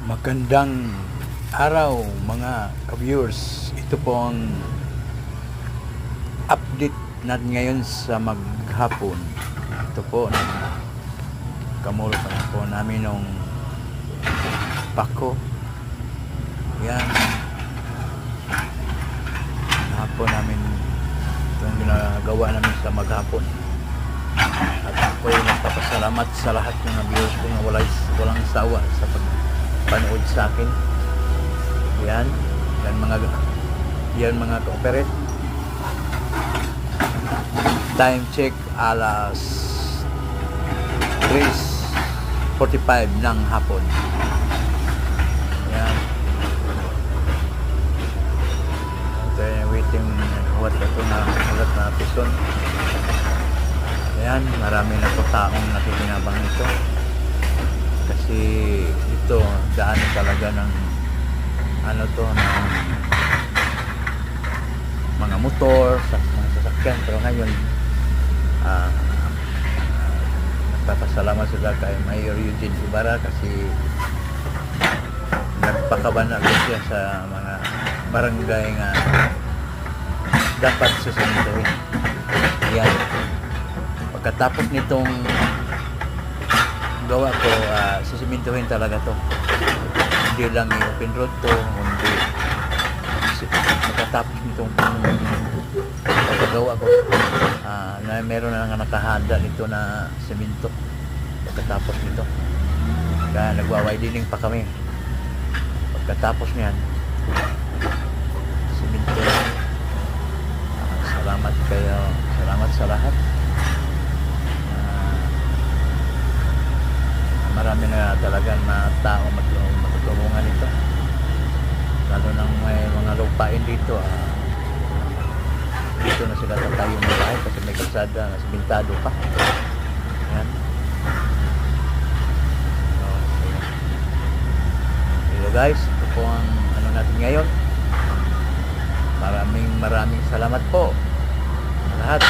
Magandang araw mga ka-viewers. Ito po ang update natin ngayon sa maghapon. Ito po, kamulo pa na po namin ng pako. Yan. Hapon namin itong ginagawa namin sa maghapon. At ako ay nagpapasalamat sa lahat ng mga viewers ko na walang sawa sa panood sa akin. Yan mga ka-operate. Time check alas 3:45 ng hapon. Yan. Ito waiting what ito na ulat na piston. Yan, marami na po taong nakikinabang ito. Kasi ito daan talaga ng ng mga motor sa mga sasakyan. Pero ngayon nagpapasalamat sila kay Mayor Eugene Ibarra kasi nagpakabanag siya sa mga barangay nga dapat susunduin. Yan, pagkatapos nitong gawa ko, sisimintuhin talaga to. Hindi lang i-open road to, hindi pagkatapos nitong pagkagawa ko, na meron na nga nakahanda nito na semento pagkatapos nito. Kaya nagwa-widening pa kami. Pagkatapos niyan, semento. Salamat kayo, salamat sa lahat. Marami na talagang na tao matutulungan ito, lalo nang may mga lupain dito. Dito na sila tatayo ng bahay kasi may kalsada na simentado pa. Yan. So guys, ito po ang natin ngayon. Maraming salamat po sa lahat.